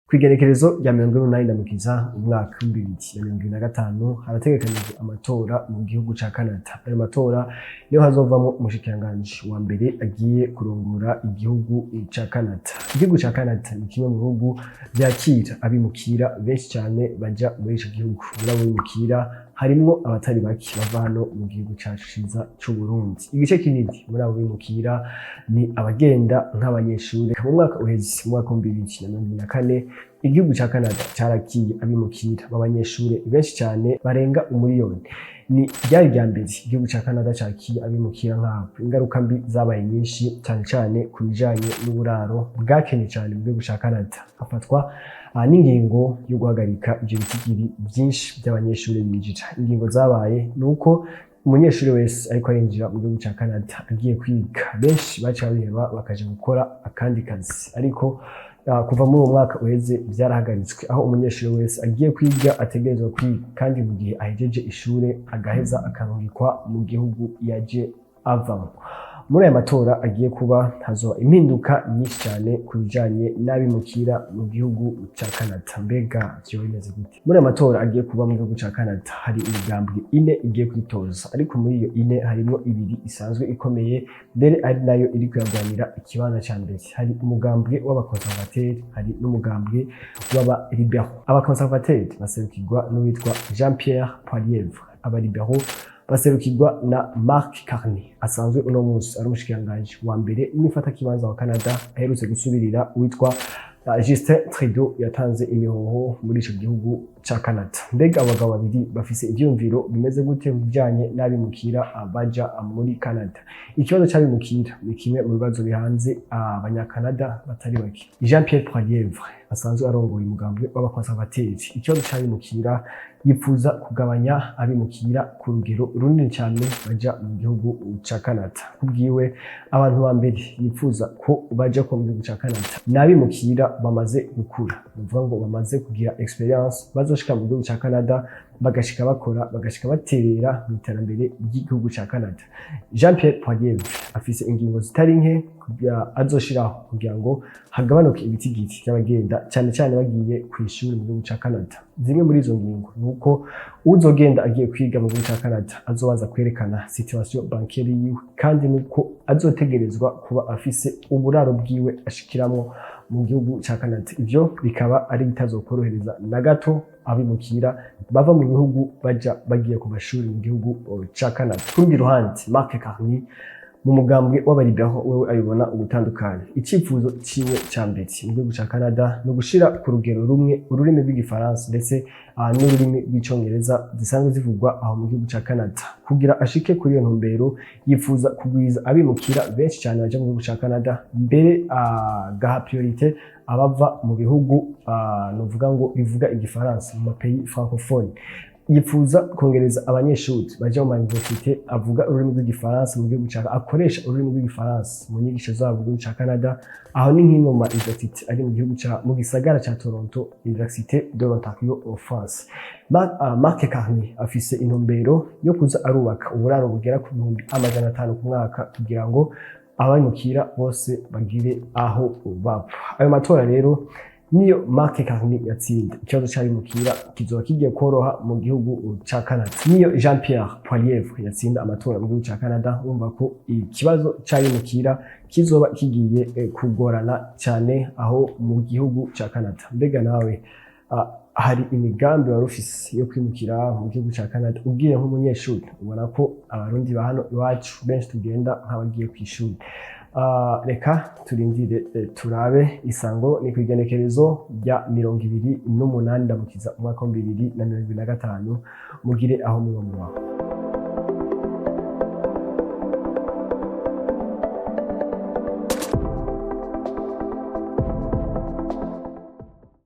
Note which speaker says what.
Speaker 1: Kw'igenekerezo rya 28 Ndamukiza umwaka w'2025 harategekanijwe amatora mu gihugu ca Canada. Ayo matora niyo hazovamwo umushikiranganji wa mbere agiye kurongora igihugu ca Canada. Igihugu ca Canada ni kimwe mu bihugu vyakira abimukira benshi cane baja muri ico gihugu. Muri abo bimukira harimwo abatari bake bava hano mu gihugu cacu ciza c'Uburundi. Igice kinini muri abo bimukira ni abagenda nk'abanyeshure. Mu mwaka uheze, mu mwaka w'2024, igihugu ca Canada carakiye abimukira b'abanyeshure benshi cane barenga umuriyoni. Ni ryari rya mbere igihugu ca Canada cakiye abimukira nk'abo. Ingaruka mbi zabaye nyinshi cane cane ku bijanye n'uburaro bwakenye cane mu gihugu ca Canada. Hafatwa n'ingingo yo guhagarika ivyo bitigiri vyinshi vy'abanyeshure binjira. Ingingo zabaye nuko umunyeshuri wese ariko arinjira mu gihugu ca Canada agiye kwiga, benshi baca babiheba bakaja gukora akandi kazi. Ariko kuva muri uwo mwaka uheze vyarahagaritswe, aho umunyeshuri wese agiye kwiga ategerezwa kwiga kandi mu gihe ahejeje ishure agaheza akarungikwa mu gihugu yaje avamwo. Muri aya matora agiye kuba hazoba impinduka nyinshi cyane ku bijanye n'abimukira mu gihugu ca Canada. Mbega vyo bimeze gute? Muri aya matora agiye kuba mu gihugu ca Canada hari imigambwe ine igiye kwitoza, ariko muri iyo ine harimwo ibiri isanzwe ikomeye, mbere ari nayo iri kuyagwanira ikibanza ca mbere. Hari umugambwe w'abakonservateri, hari n'umugambwe w'abalibéraux. Abakonservateri baserukirwa n'uwitwa Jean-Pierre Poilievre, abalibéraux baserukirwa na Mark Carney, asanzwe uno musi ari umushikiranganji wa mbere w'imfatakibanza wa Canada, aherutse gusubirira uwitwa Justin Trudeau yatanze imihoho muri ico gihugu ca Canada. Mbega abagabo babiri bafise ivyumviro bimeze gute mu bijanye n'abimukira baja muri Canada? Ikibazo c'abimukira ni kimwe mu bibazo bihanze abanyakanada batari bake. Jean-Pierre Poilievre asanzwe arongoye umugambwe w'abakonservateri. Ikibazo c'abimukira yipfuza kugabanya abimukira ku rugero runini cyane baja mu gihugu ca Canada. Kubwiwe abantu ba mbere yipfuza ko baja mu gihugu ca Canada n'abimukira bamaze gukura, bivuga ngo bamaze kugira experience, bazoshika mu gihugu ca Canada bagashika bakora, bagashika baterera mu iterambere ry'igihugu ca Canada. Jean-Pierre Poilievre afise ingingo zitari nke azoshiraho kugira ngo hagabanuke ibitigiri by'abagenda cyane cyane bagiye kw'ishuri mu gihugu ca Canada. Zimwe muri izo ngingo nuko uzogenda agiye kwiga mu gihugu ca Canada azobanza kwerekana situation bancaire yiwe, kandi nuko azotegerezwa kuba afise uburaro bwiwe ashikiramwo mu gihugu ca Canada. Ivyo bikaba ari bitazokorohereza na gato abimukira bava mu bihugu baja bagiye ku mashuri mu gihugu ca Canada. Kurundi ruhande, Mark Carney mu mugambwe w'abalibéraux wewe ayibona ubutandukanye. Icifuzo ciwe ca mbere mu gihugu ca Canada no gushira ku rugero rumwe ururimi rw'igifaransa ndetse n'ururimi rw'icongereza zisanzwe zivugwa aho mu gihugu ca Canada. Kugira ashike kuri iyo ntumbero yifuza kugwiza abimukira benshi cyane baja mu gihugu ca Canada, mbere gaha priorité abava mu bihugu novuga ngo bivuga igifaransa, mu mapays francophone. Yifuza kongereza abanyeshuri baja mu université avuga ururimi rw'igifaransa mu gihugu ca akoresha ururimi rw'igifaransa mu nyigisho zabo mu gihugu ca Canada. Aho ni nk'imwe mu université ari mu gihugu ca mu gisagara ca Toronto, Université de l'Ontario en France. Mark Carney afise intumbero yo kuza arubaka uburaro bugera ku 500 ku mwaka kugira ngo abimukira bose bagire aho baba. Ayo matora rero niyo Mark Carney yatsinda, ikibazo c'abimukira kizoba kigiye koroha mu gihugu ca Canada. Niyo Jean-Pierre Poilievre yatsinda amatora mu gihugu ca Canada, urumva ko ikibazo c'abimukira kizoba kigiye kugorana cyane aho mu gihugu ca Canada. Mbega nawe hari imigambi wari ufise yo kwimukira mu gihugu ca Canada? Ugiye nk'umunyeshuri ubona ko abarundi ba hano iwacu benshi tugenda nk'abagiye kw'ishuri. Reka turindire turabe. Isango ni kw'igenekerezo rya 28 Ndamukiza umwaka wa 2025. Mugire aho muba mubaho.